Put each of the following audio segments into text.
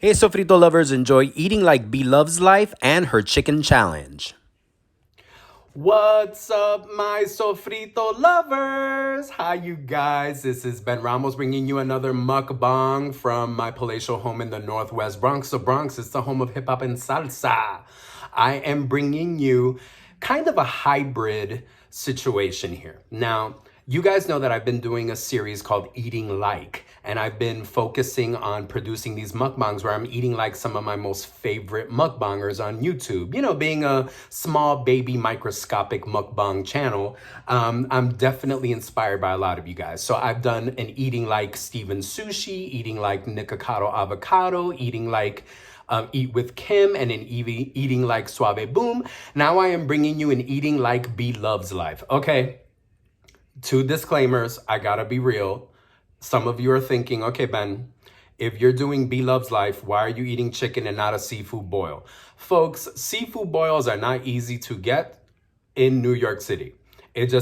Hey Sofrito Lovers, enjoy eating like B Loves Life and her chicken challenge. What's up, my Sofrito Lovers? Hi, you guys. This is Ben Ramos bringing you another mukbang from my palatial home in the Northwest Bronx. The Bronx is the home of hip hop and salsa. I am bringing you kind of a hybrid situation here. Now, you guys know that I've been doing a series called Eating Like, and I've been focusing on producing these mukbangs where I'm eating like some of my most favorite mukbangers on YouTube. You know, being a small baby microscopic mukbang channel, I'm definitely inspired by a lot of you guys. So I've done an Eating Like Steven Sushi, Eating Like Nikocado Avocado, Eating Like Eat with Kim, and an Eating Like Suave Boom. Now I am bringing you an Eating Like B Loves Life. Okay. Two disclaimers, I gotta be real. Some of you are thinking, okay, Ben, if you're doing B Loves Life, why are you eating chicken and not a seafood boil? Folks, seafood boils are not easy to get in New York City.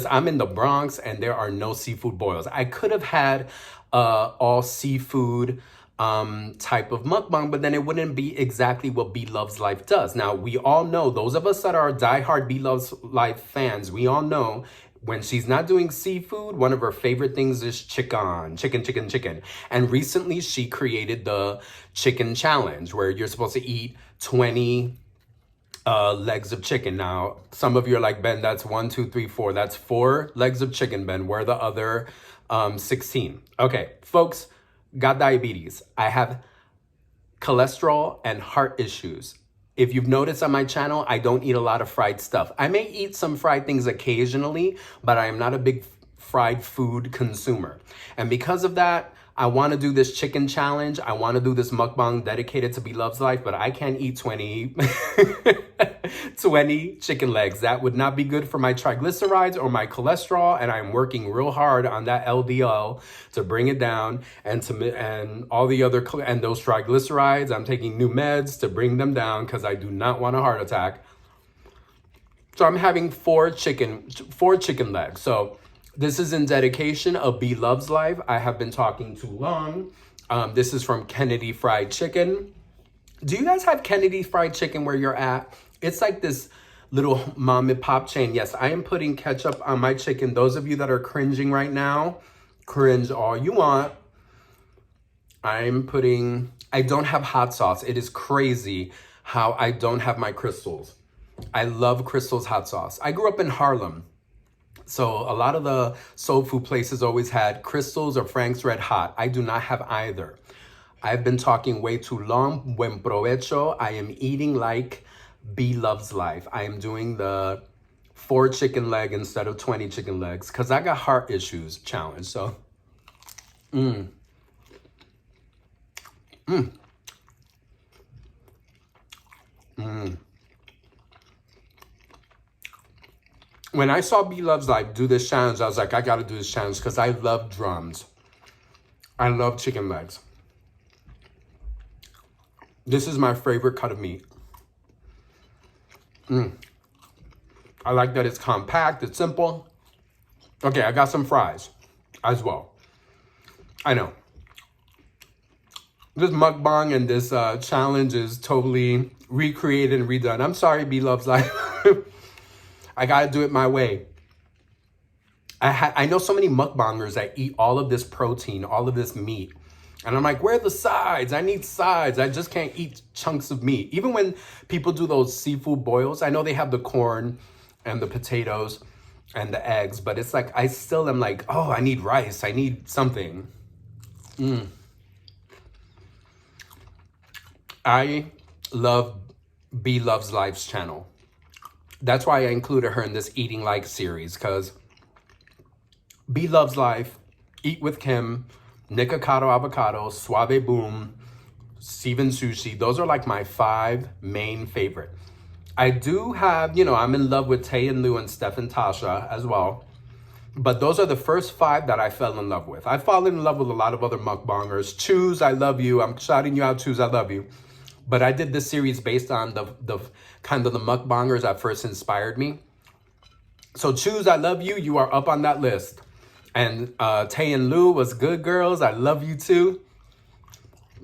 I'm in the Bronx and there are no seafood boils. I could have had all seafood type of mukbang, but then it wouldn't be exactly what B Loves Life does. Now, we all know, those of us that are diehard B Loves Life fans, we all know when she's not doing seafood, one of her favorite things is chicken. And recently she created the chicken challenge where you're supposed to eat 20 legs of chicken. Now, some of you are like, Ben, that's 1, 2, 3, 4. That's 4 legs of chicken, Ben. Where are the other 16? Okay, folks, got diabetes. I have cholesterol and heart issues. If you've noticed on my channel, I don't eat a lot of fried stuff. I may eat some fried things occasionally, but I am not a big fried food consumer. And because of that, I want to do this chicken challenge. I want to do this mukbang dedicated to B Loves Life, but I can't eat 20 chicken legs. That would not be good for my triglycerides or my cholesterol, and I'm working real hard on that LDL to bring it down, and all the other and those triglycerides, I'm taking new meds to bring them down because I do not want a heart attack. So I'm having 4 chicken legs. So this is in dedication of B Loves Life. I have been talking too long. This is from Kennedy Fried Chicken. Do you guys have Kennedy Fried Chicken where you're at? It's like this little mom and pop chain. Yes, I am putting ketchup on my chicken. Those of you that are cringing right now, cringe all you want. I don't have hot sauce. It is crazy how I don't have my Crystals. I love Crystals hot sauce. I grew up in Harlem. So a lot of the soul food places always had Crystals or Frank's Red Hot. I do not have either. I've been talking way too long. Buen Provecho. I am eating like B Loves Life. I am doing the 4 chicken leg instead of 20 chicken legs because I got heart issues challenge. So, When I saw B Loves Life do this challenge, I was like, I gotta do this challenge because I love drums. I love chicken legs. This is my favorite cut of meat. I like that it's compact, it's simple. Okay, I got some fries as well. I know. This mukbang and this challenge is totally recreated and redone. I'm sorry, B Loves Life. I gotta do it my way. I know so many mukbangers that eat all of this protein, all of this meat. And I'm like, where are the sides? I need sides. I just can't eat chunks of meat. Even when people do those seafood boils, I know they have the corn and the potatoes and the eggs, but it's like, I still am like, oh, I need rice. I need something. I love B Loves Life's channel. That's why I included her in this Eating Like series, because B Loves Life, Eat with Kim, Nikocado Avocado, Suave Boom, Steven Sushi. Those are like my 5 main favorite. I do have, I'm in love with Tay and Lou and Steph and Tasha as well. But those are the first 5 that I fell in love with. I fall in love with a lot of other mukbangers. Choose, I love you. I'm shouting you out, Choose, I love you. But I did this series based on the kind of the mukbangers that first inspired me. So Choose, I love you. You are up on that list. And Tay and Lou was good girls. I love you too.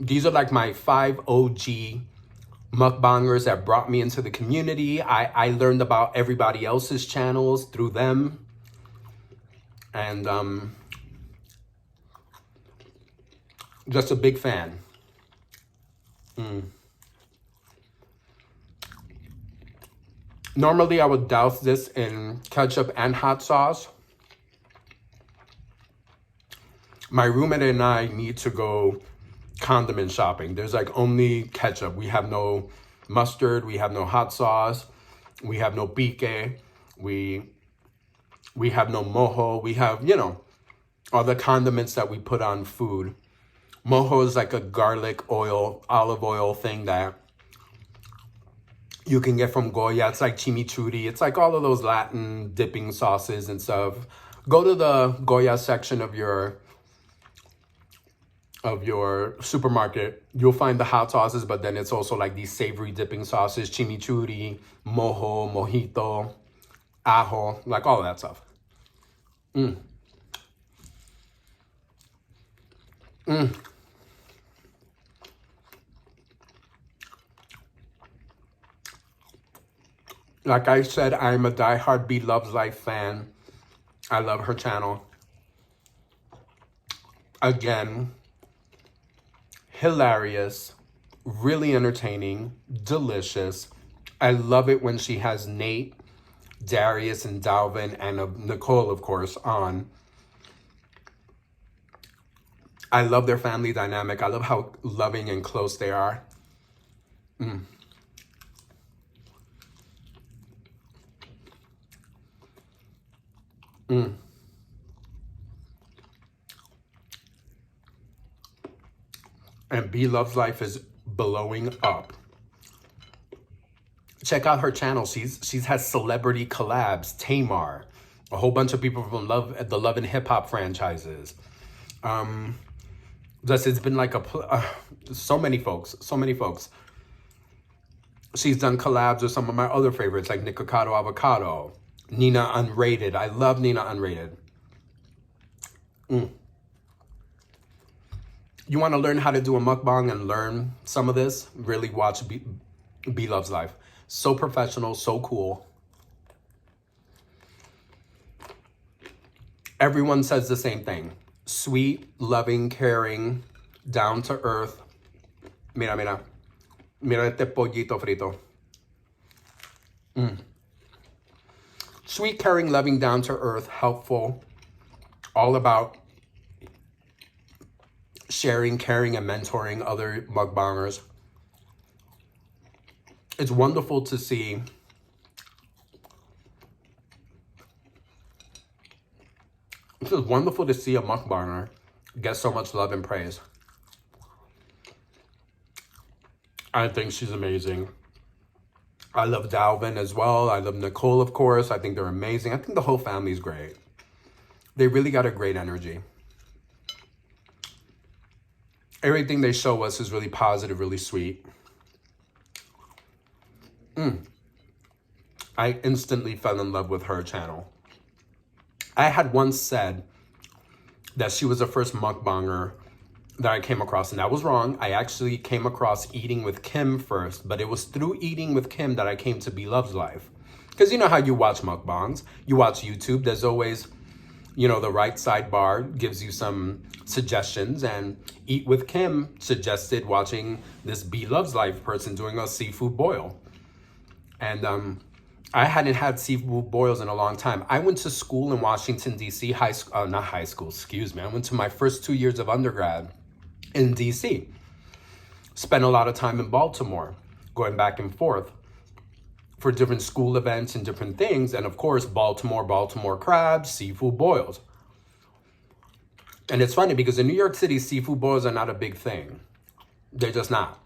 These are like my 5 OG mukbangers that brought me into the community. I learned about everybody else's channels through them. And just a big fan. Normally I would douse this in ketchup and hot sauce. My roommate and I need to go condiment shopping. There's like only ketchup. We have no mustard, we have no hot sauce, we have no pique, we have no mojo, we have, you know, all the condiments that we put on food. Mojo is like a garlic oil, olive oil thing that you can get from Goya. It's like chimichurri. It's like all of those Latin dipping sauces and stuff. Go to the Goya section of your supermarket. You'll find the hot sauces, but then it's also like these savory dipping sauces, chimichurri, mojo, mojito, ajo, like all of that stuff. Like I said, I'm a diehard BLOVESLIFE fan. I love her channel. Again, hilarious, really entertaining, delicious. I love it when she has Nate, Darius, and Dalvin, and Nicole, of course, on. I love their family dynamic. I love how loving and close they are. And BLOVESLIFE is blowing up. Check out her channel. She's has celebrity collabs, Tamar, a whole bunch of people from the Love and Hip Hop franchises. Just it's been like so many folks. She's done collabs with some of my other favorites like Nikocado Avocado, Nina Unrated. I love Nina Unrated. You want to learn how to do a mukbang and learn some of this? Really watch BLOVESLIFE. So professional, so cool. Everyone says the same thing. Sweet, loving, caring, down to earth. Mira, mira. Mira este pollito frito. Sweet, caring, loving, down to earth, helpful. All about sharing, caring, and mentoring other mukbangers. It's wonderful to see a mukbanger get so much love and praise. I think she's amazing. I love Dalvin as well. I love Nicole, of course. I think they're amazing. I think the whole family's great. They really got a great energy. Everything they show us is really positive, really sweet. I instantly fell in love with her channel. I had once said that she was the first mukbanger that I came across, and that was wrong. I actually came across Eating with Kim first, but it was through Eating with Kim that I came to BLOVESLIFE. Because you know how you watch mukbangs, you watch YouTube, there's always, you know, the right sidebar gives you some suggestions, and Eat with Kim suggested watching this BLOVESLIFE person doing a seafood boil. And I hadn't had seafood boils in a long time. I went to school in Washington, D.C., not high school, excuse me. I went to my first 2 years of undergrad in D.C. Spent a lot of time in Baltimore, going back and forth for different school events and different things. And of course, Baltimore crabs, seafood boils. And it's funny because in New York City, seafood boils are not a big thing. They're just not.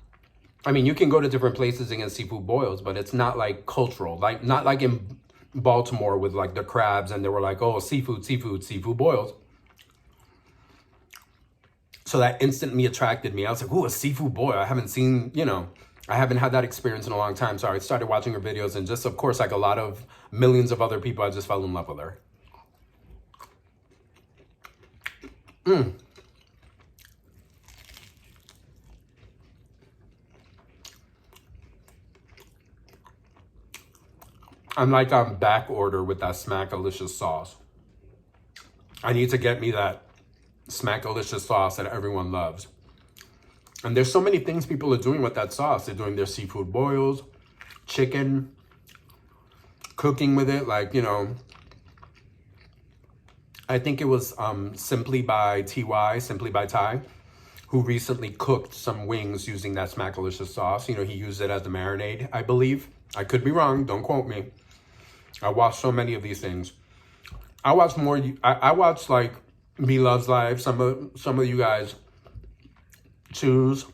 I mean, you can go to different places and get seafood boils, but it's not like cultural, like not like in Baltimore with like the crabs and they were like, oh, seafood boils. So that instantly attracted me. I was like, ooh, a seafood boil. I haven't seen, you know, I haven't had that experience in a long time. So I started watching her videos and just, of course, like a lot of millions of other people, I just fell in love with her. I'm like on back order with that Smackalicious sauce. I need to get me that Smackalicious sauce that everyone loves. And there's so many things people are doing with that sauce. They're doing their seafood boils, chicken, cooking with it. Like, you know, I think it was Simply by Ty, who recently cooked some wings using that Smackalicious sauce. You know, he used it as the marinade, I believe. I could be wrong. Don't quote me. I watched so many of these things. I watch more. I watch like BLOVESLIFE. Some of you guys choose.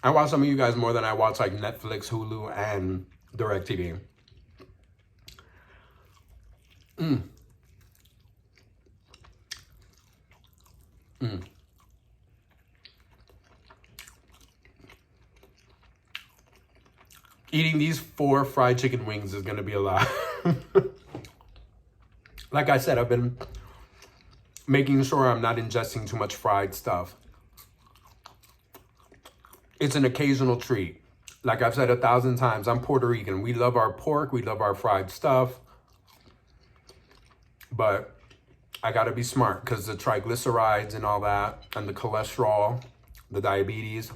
I watch some of you guys more than I watch like Netflix, Hulu, and DirecTV. Eating these 4 fried chicken wings is gonna be a lot. Like I said, I've been making sure I'm not ingesting too much fried stuff. It's an occasional treat. Like I've said 1,000 times, I'm Puerto Rican. We love our pork, we love our fried stuff. But I gotta be smart because the triglycerides and all that, and the cholesterol, the diabetes.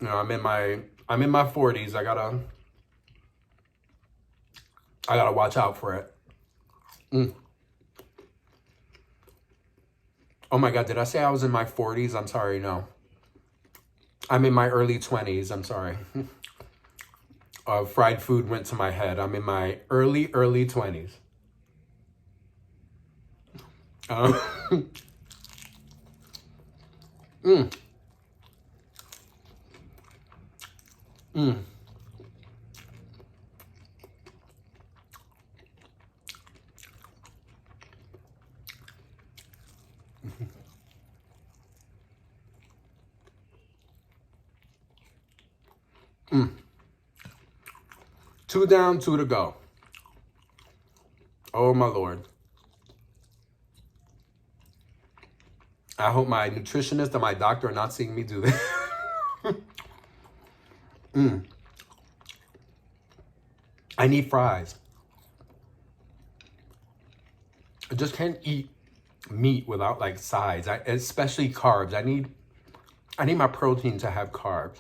You know, I'm in my 40s. I gotta watch out for it. Oh my God, did I say I was in my 40s? I'm sorry, no. I'm in my early 20s, I'm sorry. Fried food went to my head. I'm in my early 20s. Two down, 2 to go. Oh my Lord. I hope my nutritionist and my doctor are not seeing me do this. I need fries. I just can't eat meat without like sides, especially carbs. I need my protein to have carbs.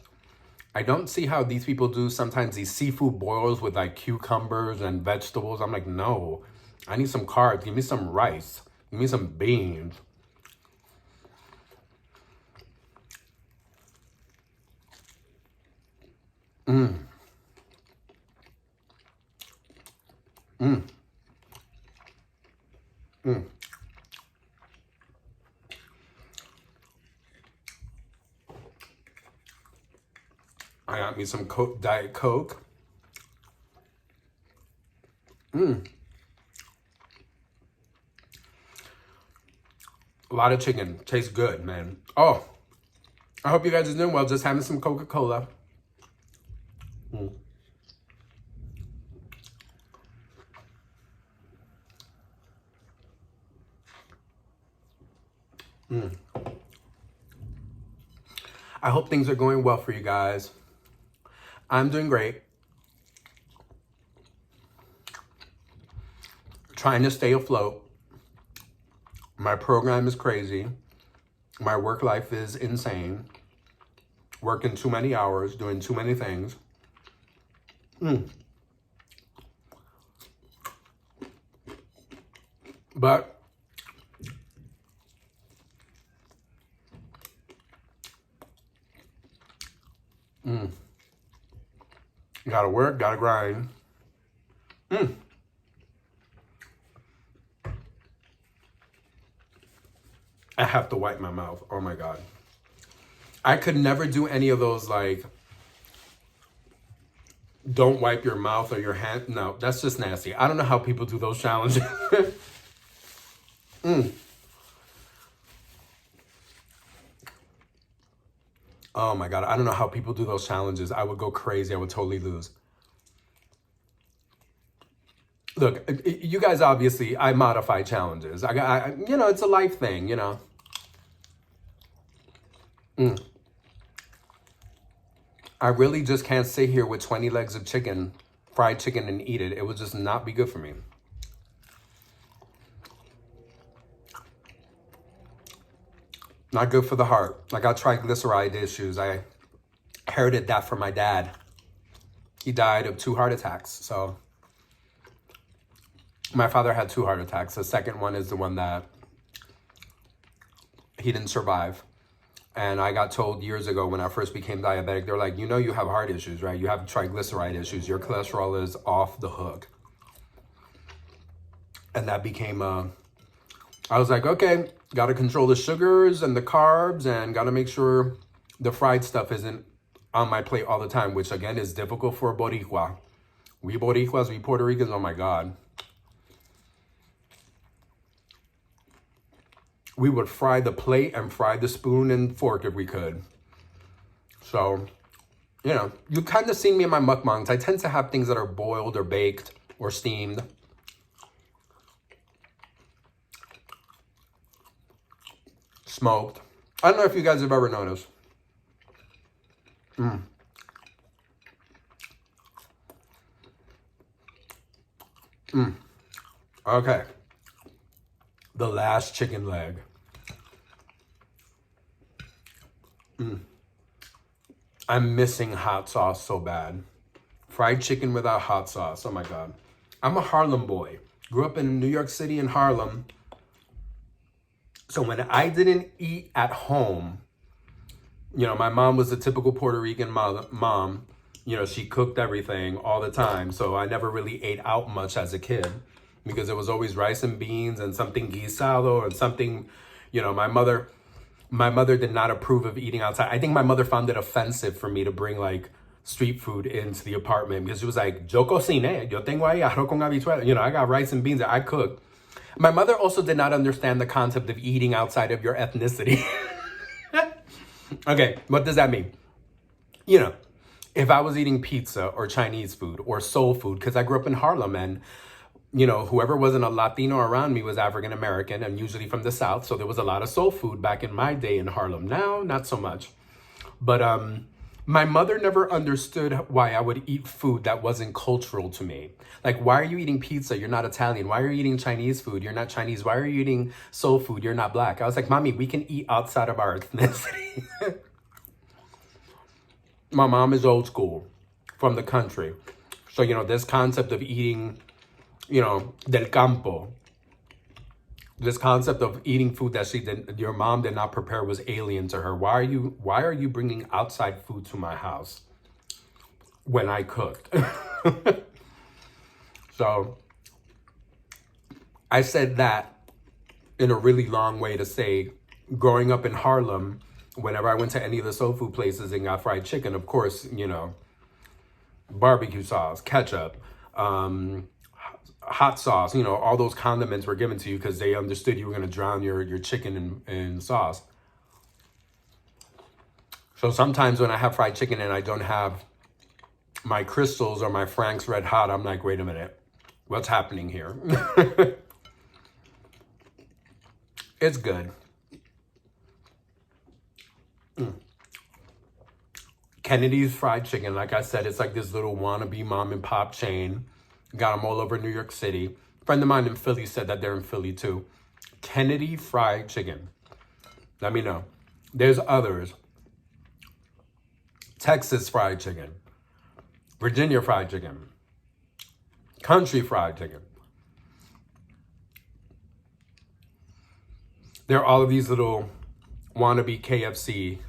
I don't see how these people do sometimes these seafood boils with like cucumbers and vegetables. I'm like, no, I need some carbs. Give me some rice. Give me some beans. I got me some Diet Coke. A lot of chicken. Tastes good, man. Oh, I hope you guys are doing well. Just having some Coca-Cola. I hope things are going well for you guys. I'm doing great. Trying to stay afloat. My program is crazy. My work life is insane. Working too many hours, doing too many things. But gotta work, gotta grind. I have to wipe my mouth. Oh my God. I could never do any of those like, don't wipe your mouth or your hand. No, that's just nasty. I don't know how people do those challenges. Oh my God, I don't know how people do those challenges. I would go crazy. I would totally lose. Look, you guys obviously, I modify challenges. You know, it's a life thing, you know. I really just can't sit here with 20 legs of chicken fried chicken and eat it, it would just not be good for me. Not good for the heart. I got triglyceride issues. I inherited that from my dad. He died of 2 heart attacks. So my father had 2 heart attacks. The second one is the one that he didn't survive. And I got told years ago when I first became diabetic, they're like, you know, you have heart issues, right? You have triglyceride issues. Your cholesterol is off the hook. And that became I was like, okay, got to control the sugars and the carbs and got to make sure the fried stuff isn't on my plate all the time, which again is difficult for a Boricua. We Boricuas, we Puerto Ricans, oh my God. We would fry the plate and fry the spoon and fork if we could. So, you know, you kind of seen me in my mukbangs. I tend to have things that are boiled or baked or steamed. Smoked. I don't know if you guys have ever noticed. Okay. The last chicken leg. I'm missing hot sauce so bad. Fried chicken without hot sauce. Oh my God. I'm a Harlem boy. Grew up in New York City in Harlem. So when I didn't eat at home, you know, my mom was a typical Puerto Rican mom. You know, she cooked everything all the time. So I never really ate out much as a kid because it was always rice and beans and something guisado and something, you know, my mother did not approve of eating outside. I think my mother found it offensive for me to bring like street food into the apartment because she was like, yo cociné, yo tengo ahí arroz con habichuela. You know, I got rice and beans that I cook. My mother also did not understand the concept of eating outside of your ethnicity. Okay, what does that mean? You know, if I was eating pizza or Chinese food or soul food, because I grew up in Harlem and, you know, whoever wasn't a Latino around me was African American and usually from the South. So there was a lot of soul food back in my day in Harlem. Now, not so much. But my mother never understood why I would eat food that wasn't cultural to me. Like, why are you eating pizza? You're not Italian. Why are you eating Chinese food? You're not Chinese. Why are you eating soul food? You're not Black. I was like, Mommy, we can eat outside of our ethnicity. My mom is old school from the country. So, you know, this concept of eating, you know, del campo, this concept of eating food that your mom did not prepare was alien to her. Why are you bringing outside food to my house when I cooked? So I said that in a really long way to say, growing up in Harlem, whenever I went to any of the soul food places and got fried chicken, of course, you know, barbecue sauce, ketchup, hot sauce, you know, all those condiments were given to you because they understood you were going to drown your chicken in sauce. So sometimes when I have fried chicken and I don't have my Crystals or my Frank's Red Hot, I'm like, wait a minute, what's happening here? It's good. Kennedy's Fried Chicken, like I said, it's like this little wannabe mom and pop chain. Got them all over New York City. A friend of mine in Philly said that they're in Philly too. Kennedy Fried Chicken. Let me know. There's others. Texas Fried Chicken. Virginia Fried Chicken. Country Fried Chicken. There are all of these little wannabe KFC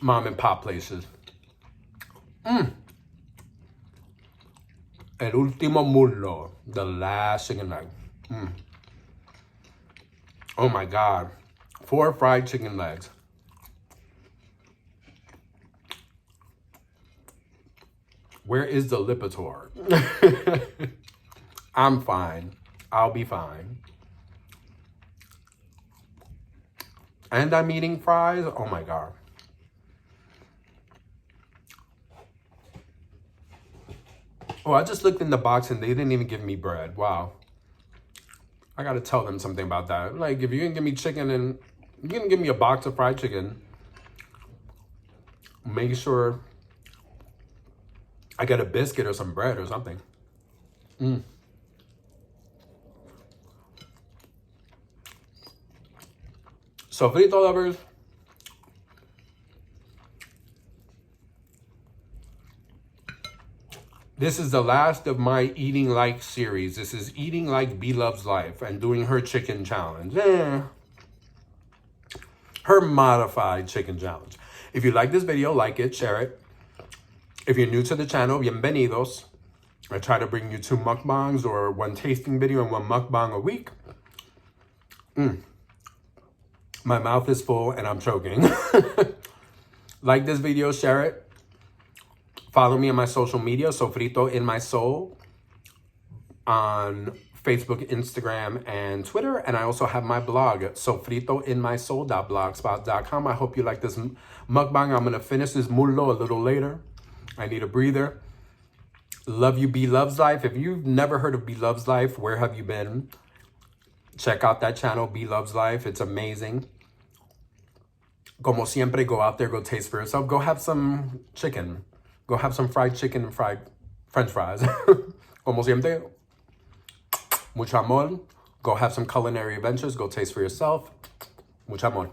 mom and pop places. El último muslo, the last chicken leg. Oh my God. 4 fried chicken legs. Where is the Lipitor? I'm fine. I'll be fine. And I'm eating fries. Oh my God. Oh, I just looked in the box and they didn't even give me bread. Wow. I got to tell them something about that. Like, if you're going to give me chicken and you're going to give me a box of fried chicken, make sure I get a biscuit or some bread or something. Sofrito lovers. This is the last of my Eating Like series. This is Eating Like B Loves Life and doing her chicken challenge. Her modified chicken challenge. If you like this video, like it, share it. If you're new to the channel, bienvenidos. I try to bring you 2 mukbangs or 1 tasting video and 1 mukbang a week. My mouth is full and I'm choking. Like this video, share it. Follow me on my social media, Sofrito in my soul, on Facebook, Instagram, and Twitter. And I also have my blog, sofritoinmysoul.blogspot.com. I hope you like this mukbang. I'm going to finish this mullo a little later. I need a breather. Love you, B Loves Life. If you've never heard of B Loves Life, where have you been? Check out that channel, B Loves Life. It's amazing. Como siempre, go out there, go taste for yourself. Go have some chicken. Go have some fried chicken and fried French fries. Como siempre, mucho amor. Go have some culinary adventures. Go taste for yourself. Mucho amor.